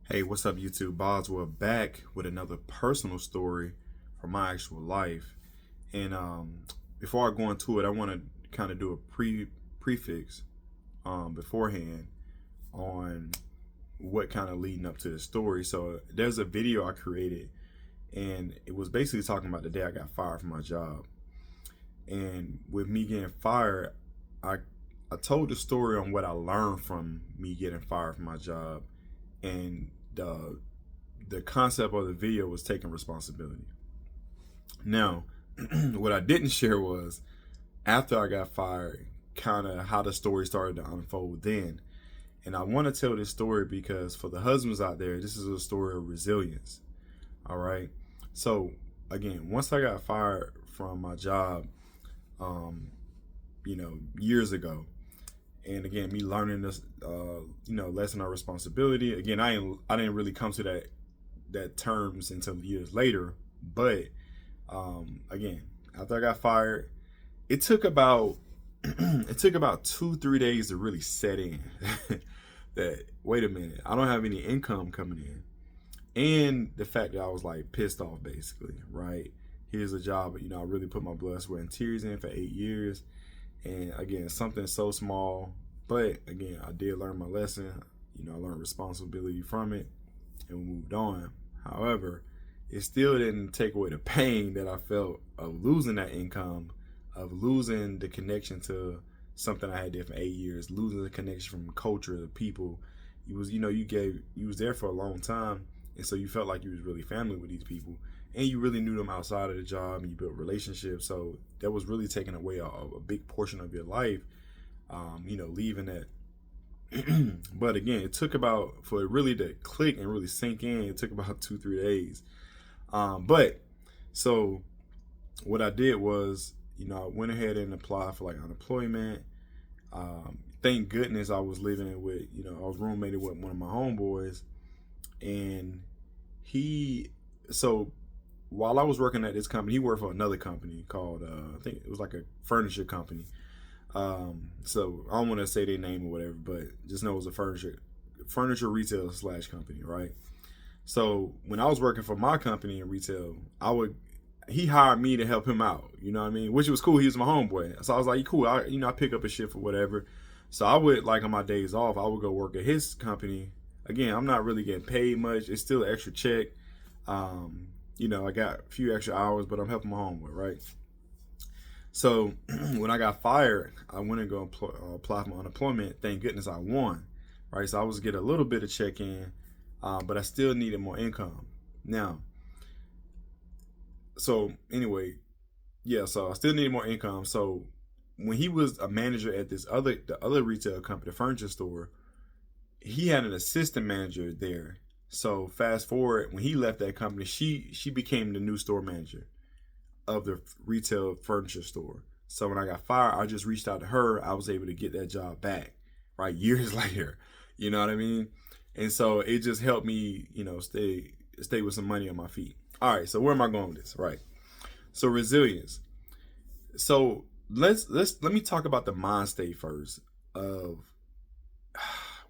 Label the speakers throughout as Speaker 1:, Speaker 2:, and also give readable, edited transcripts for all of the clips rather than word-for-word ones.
Speaker 1: Hey, what's up, YouTube? Boswell back with another personal story from my actual life. And before I go into it, I want to kind of do a prefix beforehand on what kind of leading up to the story. So there's a video I created, and it was basically talking about the day I got fired from my job. And with me getting fired, I I told the story on what I learned from me getting fired from my job, and the concept of the video was taking responsibility. Now, what I didn't share was after I got fired, kind of how the story started to unfold then. And I want to tell this story because for the husbands out there, this is a story of resilience. All right. So again, once I got fired from my job, um, years ago, and again, me learning this, lesson of responsibility. Again, I didn't really come to that terms until years later. But again, after I got fired, it took about it took about 2-3 days to really set in that wait a minute, I don't have any income coming in, and the fact that I was like pissed off basically. Right, here's a job, I really put my blood, sweat, and tears in for 8 years, and again, something so small, but again, I did learn my lesson. I learned responsibility from it, and we moved on. However, it still didn't take away the pain that I felt of losing that income, of losing the connection to something I had did for 8 years, losing the connection from culture, the people. You was there for a long time, and so you felt like you was really family with these people, and you really knew them outside of the job, and you built relationships. So that was really taking away a big portion of your life. Leaving that. But again, it took about for it really to click and really sink in. It took about 2-3 days. But so what I did was, I went ahead and applied for like unemployment. Thank goodness I was living with, I was roommated with one of my homeboys, and he, so while I was working at this company, he worked for another company called, I think it was like a furniture company. So I don't want to say their name or whatever, but just know it was a furniture retail slash company, right? So when I was working for my company in retail, he hired me to help him out. You know what I mean? Which was cool. He was my homeboy. So I was like, cool. I pick up a shift or whatever. So I would, like, on my days off, I would go work at his company. Again, I'm not really getting paid much. It's still an extra check. I got a few extra hours, but I'm helping my homeboy, right? So when I got fired, I went and apply for my unemployment. Thank goodness I won, right? So I was get a little bit of check in, but I still needed more income. Now, so anyway, yeah, so I still needed more income. So when he was a manager at the other retail company, the furniture store, he had an assistant manager there. So fast forward, when he left that company, she became the new store manager of the retail furniture store. So when I got fired, I just reached out to her. I was able to get that job back, right? Years later. You know what I mean? And so it just helped me, stay with some money on my feet. All right, so where am I going with this? Right. So resilience. So let me talk about the mind state first of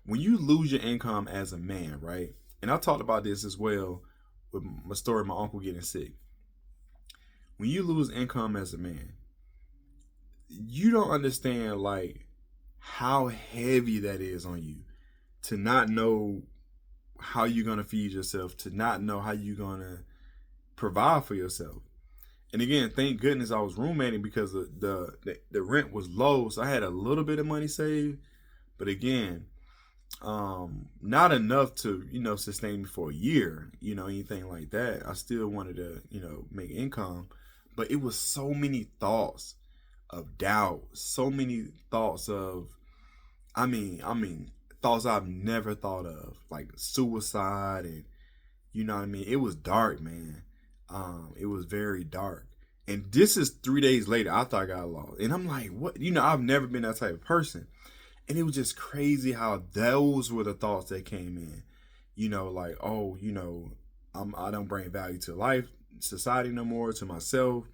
Speaker 1: when you lose your income as a man, right? And I talked about this as well with my story of my uncle getting sick. When you lose income as a man, you don't understand like how heavy that is on you to not know how you're gonna feed yourself, to not know how you're gonna provide for yourself. And again, thank goodness I was roommating because the rent was low, so I had a little bit of money saved. But again, not enough to sustain me for a year, anything like that. I still wanted to make income, but it was so many thoughts of doubt, so many thoughts of, thoughts I've never thought of, like suicide, and what I mean. It was dark, man. It was very dark. And this is 3 days later after I got lost, and I'm like, what? I've never been that type of person, and it was just crazy how those were the thoughts that came in. Like, oh, I don't bring value to life, society no more, to myself.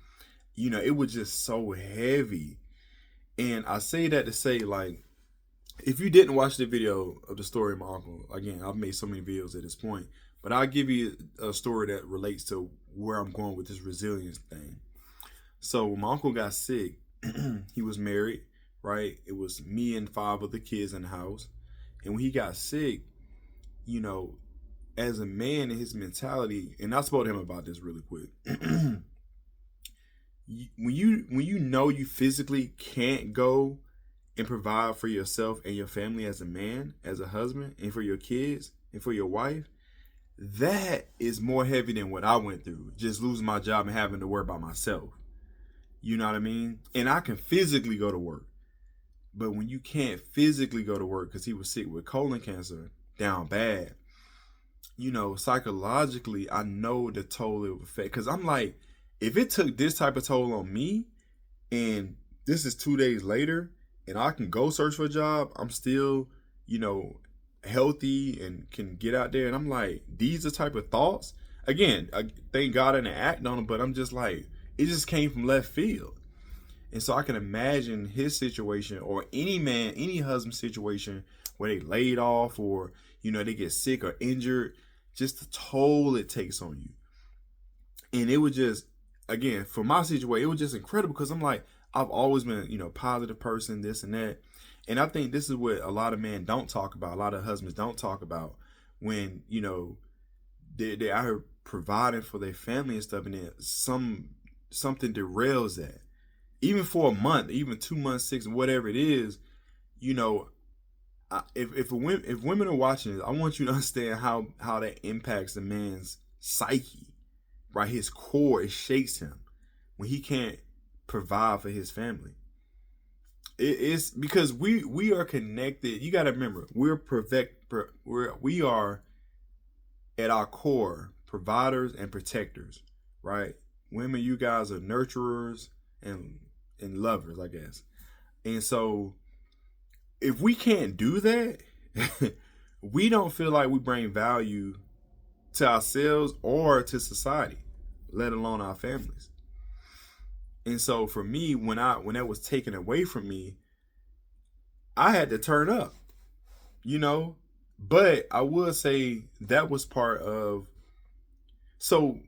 Speaker 1: It was just so heavy. And I say that to say, like, If you didn't watch the video of the story of my uncle, again, I've made so many videos at this point, but I'll give you a story that relates to where I'm going with this resilience thing. So when my uncle got sick, he was married, right? It was me and 5 other kids in the house. And when he got sick, you know, as a man and his mentality, and I spoke to him about this really quick. When you know you physically can't go and provide for yourself and your family as a man, as a husband, and for your kids and for your wife, that is more heavy than what I went through. Just losing my job and having to worry about myself. You know what I mean? And I can physically go to work. But when you can't physically go to work because he was sick with colon cancer, down bad, psychologically, I know the toll it would affect. Because I'm like, if it took this type of toll on me, and this is 2 days later, and I can go search for a job, I'm still, healthy and can get out there. And I'm like, these are type of thoughts. Again, thank God I didn't act on them, but I'm just like, it just came from left field. And so I can imagine his situation, or any man, any husband situation where they laid off, or, they get sick or injured, just the toll it takes on you. And it was just, again, for my situation, it was just incredible because I'm like, I've always been, positive person, this and that. And I think this is what a lot of men don't talk about. A lot of husbands don't talk about when, they're out here providing for their family and stuff. And then something derails that. Even for a month, even 2 months, 6, whatever it is, if women are watching this, I want you to understand how that impacts the man's psyche, right? His core, it shakes him when he can't provide for his family. It's because we are connected. You got to remember, we are at our core providers and protectors, right? Women, you guys are nurturers and lovers, I guess. And so if we can't do that, we don't feel like we bring value to ourselves or to society, let alone our families. And so for me, when that was taken away from me, I had to turn up, But I would say that was part of. So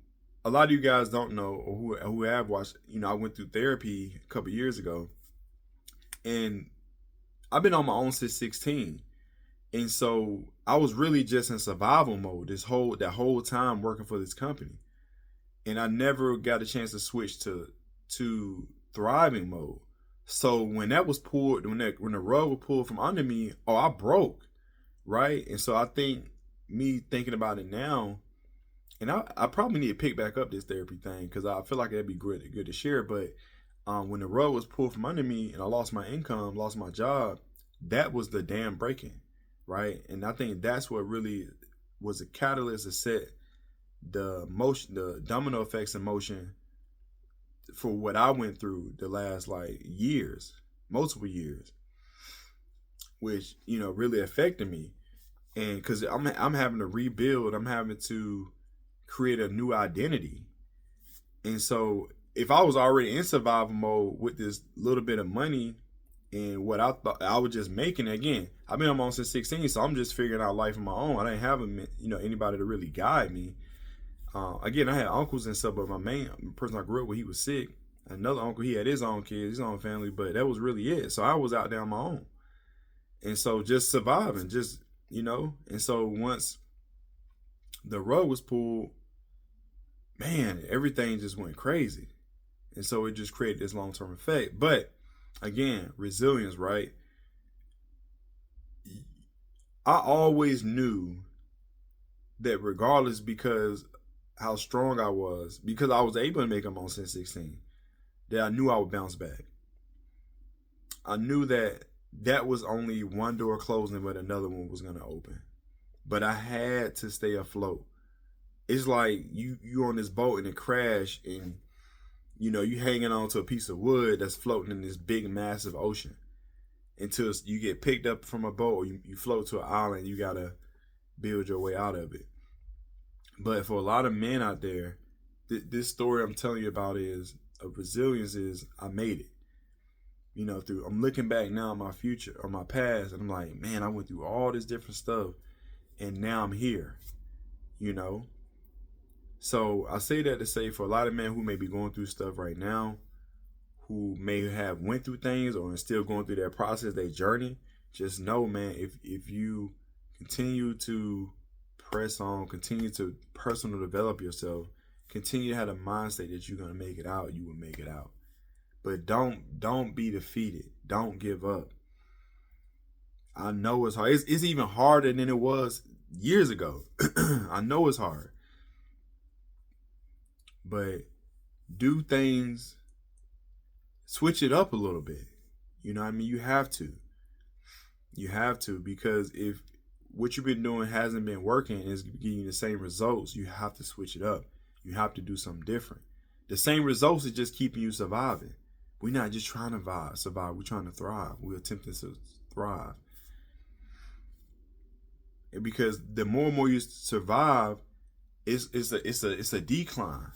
Speaker 1: a lot of you guys don't know, or who have watched. I went through therapy a couple years ago, and I've been on my own since 16. And so I was really just in survival mode that whole time working for this company. And I never got a chance to switch to thriving mode. So when that was pulled, when the rug was pulled from under me, I broke, right? And so I think me thinking about it now, and I probably need to pick back up this therapy thing because I feel like it'd be good to share. But when the rug was pulled from under me and I lost my income, lost my job, that was the dam breaking, right? And I think that's what really was a catalyst to set the domino effects in motion for what I went through the last years, multiple years, which really affected me. And because I'm having to rebuild, I'm having to create a new identity. And so if I was already in survival mode with this little bit of money and what I thought I was just making, again, I've been on my own since 16, so I'm just figuring out life on my own. I didn't have anybody to really guide me. Again, I had uncles and stuff, but my main person I grew up with, he was sick. Another uncle, he had his own kids, his own family, but that was really it. So I was out there on my own. And so just surviving, and so once the rug was pulled, man, everything just went crazy. And so it just created this long-term effect. But again, resilience, right? I always knew that regardless, because how strong I was, because I was able to make them on since 16, that I knew I would bounce back. I knew that was only one door closing, but another one was going to open. But I had to stay afloat. It's like you on this boat and it crashed, and you hanging on to a piece of wood that's floating in this big, massive ocean until you get picked up from a boat, or you float to an island. You got to build your way out of it. But for a lot of men out there, this story I'm telling you about of resilience is I made it. through, I'm looking back now on my future or my past, and I'm like, man, I went through all this different stuff, and now I'm here. You know, so I say that to say, for a lot of men who may be going through stuff right now, who may have went through things or are still going through their process, their journey, just know, man, if you continue to press on, continue to personal develop yourself, continue to have a mindset that you're gonna make it out, you will make it out. But don't be defeated. Don't give up. I know it's hard. It's even harder than it was years ago. I know it's hard. But do things, switch it up a little bit. You know what I mean? You have to. You have to, because if what you've been doing hasn't been working and is giving you the same results, you have to switch it up. You have to do something different. The same results is just keeping you surviving. We're not just trying to survive. We're trying to thrive. We're attempting to thrive. And because the more and more you survive, it's a decline,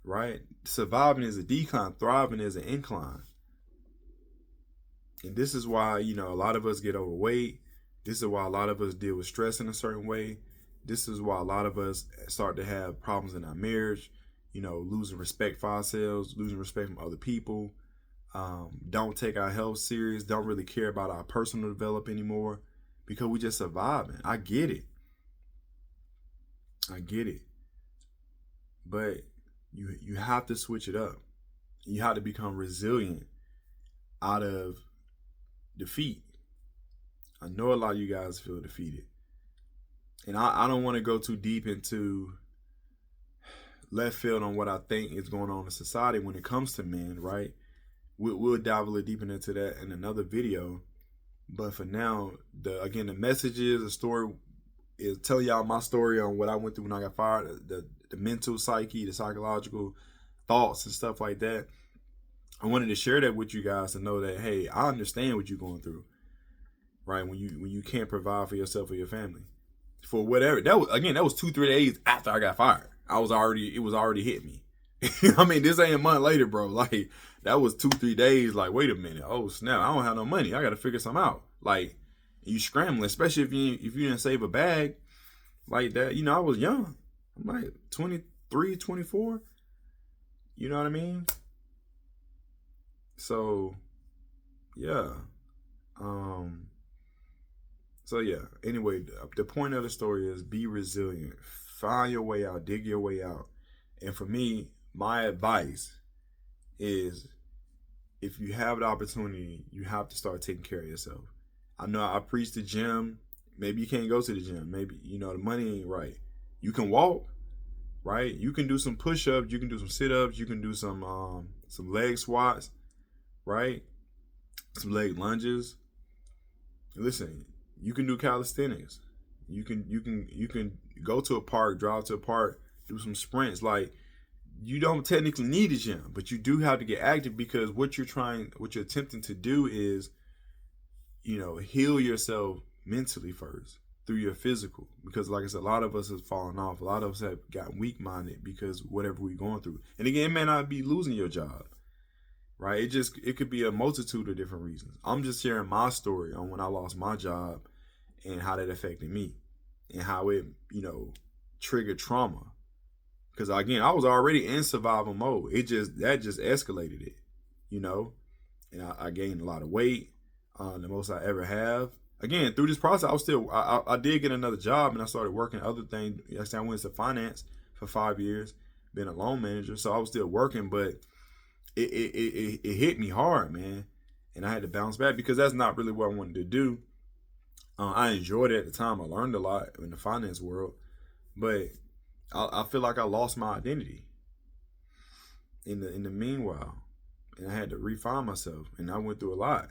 Speaker 1: right? Surviving is a decline. Thriving is an incline. And this is why, a lot of us get overweight. This is why a lot of us deal with stress in a certain way. This is why a lot of us start to have problems in our marriage, losing respect for ourselves, losing respect from other people. Don't take our health serious, don't really care about our personal development anymore, because we just surviving. I get it. But you have to switch it up. You have to become resilient out of defeat. I know a lot of you guys feel defeated. And I don't want to go too deep into left field on what I think is going on in society when it comes to men, right? We'll dive a little deeper into that in another video. But for now, the message is, the story is telling y'all my story on what I went through when I got fired, the mental psyche, the psychological thoughts and stuff like that. I wanted to share that with you guys to know that, hey, I understand what you're going through, right? When you can't provide for yourself or your family, for whatever. That was 2-3 days after I got fired. It was already hit me. I mean, this ain't a month later, bro. Like, that was 2-3 days. Like, wait a minute. Oh snap! I don't have no money. I got to figure something out. Like, you scrambling, especially if you didn't save a bag like that. I was young. I'm like 23, 24. You know what I mean? So, yeah. Anyway, the point of the story is be resilient. Find your way out. Dig your way out. And for me, my advice is, if you have the opportunity, you have to start taking care of yourself. I know I preach the gym. Maybe you can't go to the gym. Maybe, the money ain't right. You can walk, right? You can do some push-ups. You can do some sit-ups. You can do some leg squats, right? Some leg lunges. Listen, you can do calisthenics. You can go to a park, drive to a park, do some sprints. Like, you don't technically need a gym, but you do have to get active, because what you're attempting to do is, heal yourself mentally first through your physical. Because like I said, a lot of us have fallen off. A lot of us have gotten weak-minded because whatever we're going through. And again, it may not be losing your job, right? It could be a multitude of different reasons. I'm just sharing my story on when I lost my job and how that affected me and how it, triggered trauma. Because again, I was already in survival mode. That just escalated it, and I gained a lot of weight, the most I ever have. Again, through this process, I did get another job, and I started working other things. I went into finance for 5 years, been a loan manager, so I was still working, but it hit me hard, man, and I had to bounce back, because that's not really what I wanted to do. I enjoyed it at the time. I learned a lot in the finance world, but I feel like I lost my identity in the meanwhile, and I had to refine myself, and I went through a lot.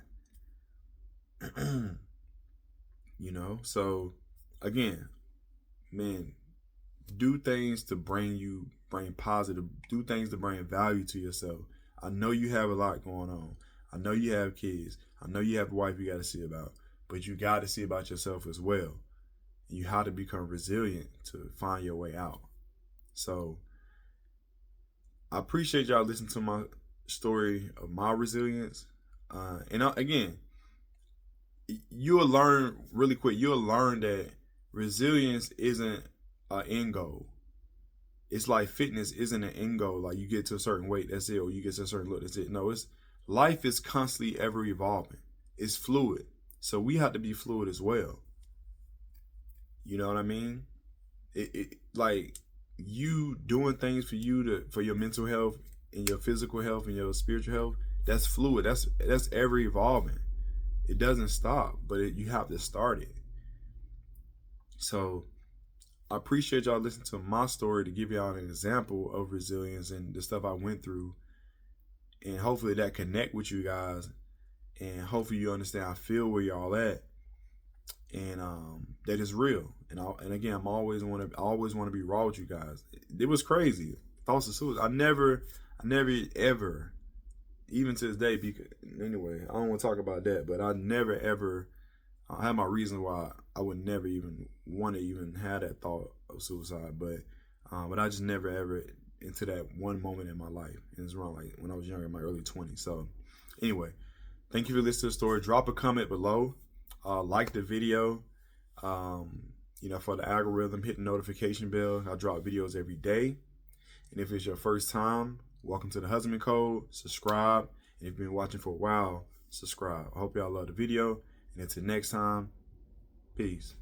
Speaker 1: So again, man, do things to bring positive, do things to bring value to yourself. I know you have a lot going on. I know you have kids. I know you have a wife you got to see about, but you got to see about yourself as well. You have to become resilient to find your way out. So I appreciate y'all listening to my story of my resilience. Again, you'll learn really quick. You'll learn that resilience isn't an end goal. It's like fitness isn't an end goal. Like you get to a certain weight, that's it, or you get to a certain look, that's it. No, it's life is constantly ever evolving. It's fluid. So we have to be fluid as well. You know what I mean? It like you doing things for for your mental health and your physical health and your spiritual health. That's fluid. That's ever evolving. It doesn't stop, but you have to start it. So I appreciate y'all listening to my story to give y'all an example of resilience and the stuff I went through, and hopefully that connect with you guys, and hopefully you understand I feel where y'all at, and that is real. And again, I always want to be raw with you guys. It was crazy. Thoughts of suicide. I never ever, even to this day. Because anyway, I don't want to talk about that, but I never ever. I have my reasons why I would never even want to even have that thought of suicide, but I just never ever into that one moment in my life. And it's around like when I was younger, in my early 20s. So anyway, thank you for listening to the story. Drop a comment below. Like the video. For the algorithm, hit the notification bell. I drop videos every day. And if it's your first time, welcome to the Husband Code. Subscribe. And if you've been watching for a while, subscribe. I hope y'all love the video. And until next time, peace.